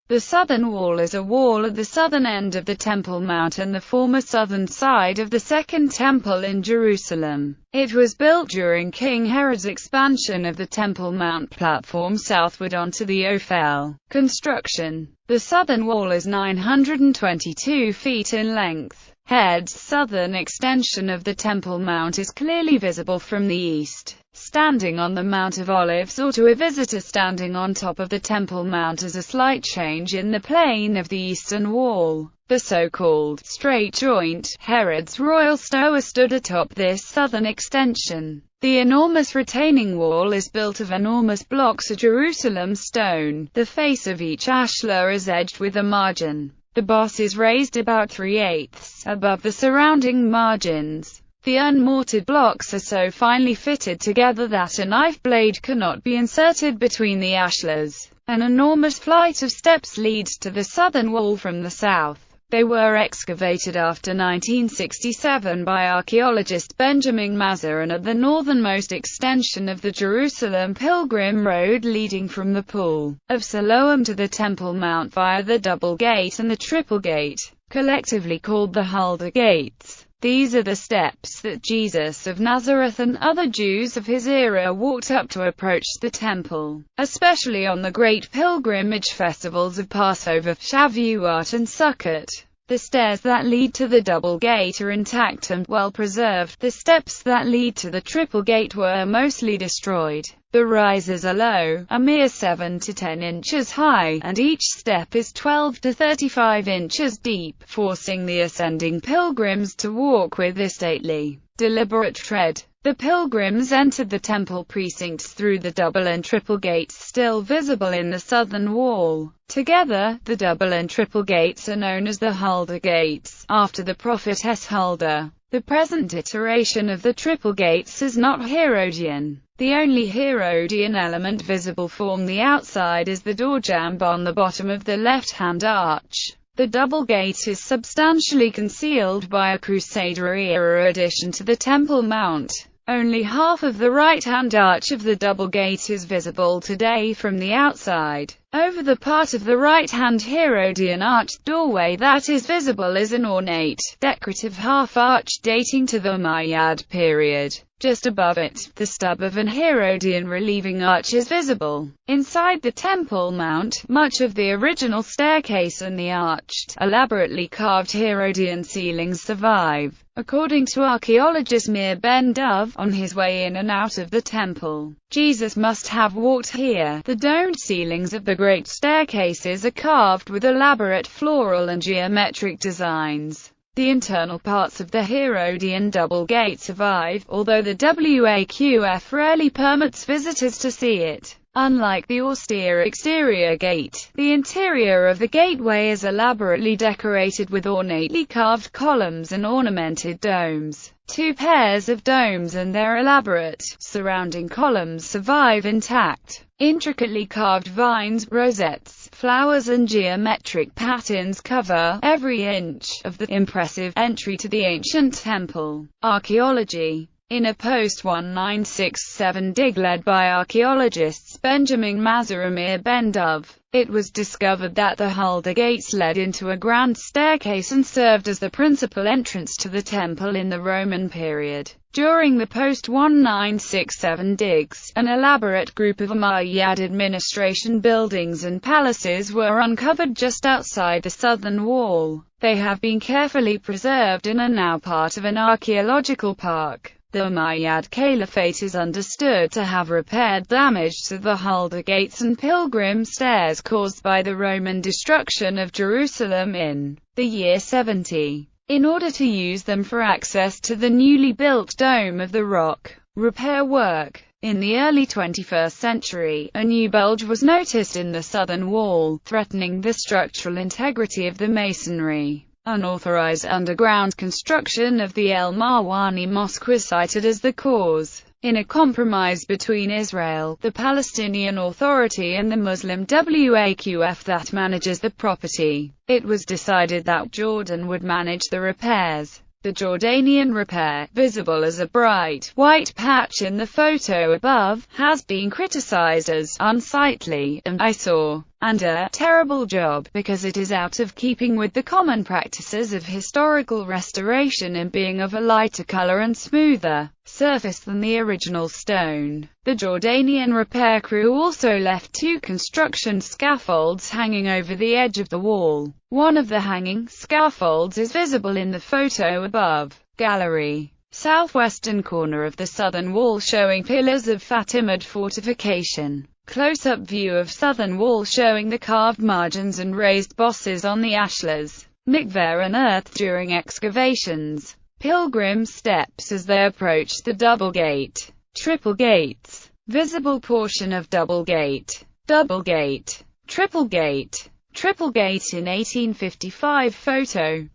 The southern wall is a wall at the southern end of the Temple Mount and the former southern side of the Second Temple in Jerusalem. It was built during King Herod's expansion of the Temple Mount platform southward onto the Ophel. Construction. The southern wall is 922 feet in length. Herod's southern extension of the Temple Mount is clearly visible from the east. Standing on the Mount of Olives, or to a visitor standing on top of the Temple Mount, is a slight change in the plane of the eastern wall. The so-called straight joint, Herod's royal stoa, stood atop this southern extension. The enormous retaining wall is built of enormous blocks of Jerusalem stone. The face of each ashlar is edged with a margin. The boss is raised about 3/8 above the surrounding margins. The unmortared blocks are so finely fitted together that a knife blade cannot be inserted between the ashlars. An enormous flight of steps leads to the southern wall from the south. They were excavated after 1967 by archaeologist Benjamin Mazur and at the northernmost extension of the Jerusalem Pilgrim Road leading from the Pool of Siloam to the Temple Mount via the Double Gate and the Triple Gate, collectively called the Huldah Gates. These are the steps that Jesus of Nazareth and other Jews of his era walked up to approach the temple, especially on the great pilgrimage festivals of Passover, Shavuot and Sukkot. The stairs that lead to the Double Gate are intact and well preserved. The steps that lead to the Triple Gate were mostly destroyed. The rises are low, a mere 7 to 10 inches high, and each step is 12 to 35 inches deep, forcing the ascending pilgrims to walk with a stately, deliberate tread. The pilgrims entered the temple precincts through the double and triple gates still visible in the southern wall. Together, the double and triple gates are known as the Huldah Gates, after the prophetess Huldah. The present iteration of the triple gates is not Herodian. The only Herodian element visible from the outside is the door jamb on the bottom of the left-hand arch. The double gate is substantially concealed by a Crusader-era addition to the Temple Mount. Only half of the right-hand arch of the double gate is visible today from the outside. Over the part of the right-hand Herodian arched doorway that is visible is an ornate, decorative half-arch dating to the Umayyad period. Just above it, the stub of an Herodian relieving arch is visible. Inside the Temple Mount, much of the original staircase and the arched, elaborately carved Herodian ceilings survive. According to archaeologist Meir Ben Dov, on his way in and out of the temple, Jesus must have walked here. The domed ceilings of the great staircases are carved with elaborate floral and geometric designs. The internal parts of the Herodian double gate survive, although the Waqf rarely permits visitors to see it. Unlike the austere exterior gate, the interior of the gateway is elaborately decorated with ornately carved columns and ornamented domes. Two pairs of domes and their elaborate, surrounding columns survive intact. Intricately carved vines, rosettes, flowers and geometric patterns cover every inch of the impressive entry to the ancient temple. Archaeology. In a post-1967 dig led by archaeologists Benjamin Mazur and Meir Ben Dov, it was discovered that the Huldah Gates led into a grand staircase and served as the principal entrance to the temple in the Roman period. During the post-1967 digs, an elaborate group of Umayyad administration buildings and palaces were uncovered just outside the southern wall. They have been carefully preserved and are now part of an archaeological park. The Umayyad Caliphate is understood to have repaired damage to the Huldah Gates and pilgrim stairs caused by the Roman destruction of Jerusalem in the year 70. In order to use them for access to the newly built Dome of the Rock. Repair work. In the early 21st century, a new bulge was noticed in the southern wall, threatening the structural integrity of the masonry. Unauthorized underground construction of the El Marwani Mosque was cited as the cause. In a compromise between Israel, the Palestinian Authority and the Muslim Waqf that manages the property, it was decided that Jordan would manage the repairs. The Jordanian repair, visible as a bright, white patch in the photo above, has been criticized as unsightly and eyesore. and a terrible job, because it is out of keeping with the common practices of historical restoration in being of a lighter color and smoother surface than the original stone. The Jordanian repair crew also left 2 construction scaffolds hanging over the edge of the wall. One of the hanging scaffolds is visible in the photo above. Gallery. Southwestern corner of the southern wall showing pillars of Fatimid fortification. Close-up view of southern wall showing the carved margins and raised bosses on the ashlars, mikveh unearthed during excavations. Pilgrim steps as they approach the double gate. Triple gates. Visible portion of double gate. Double gate. Triple gate. Triple gate in 1855 photo.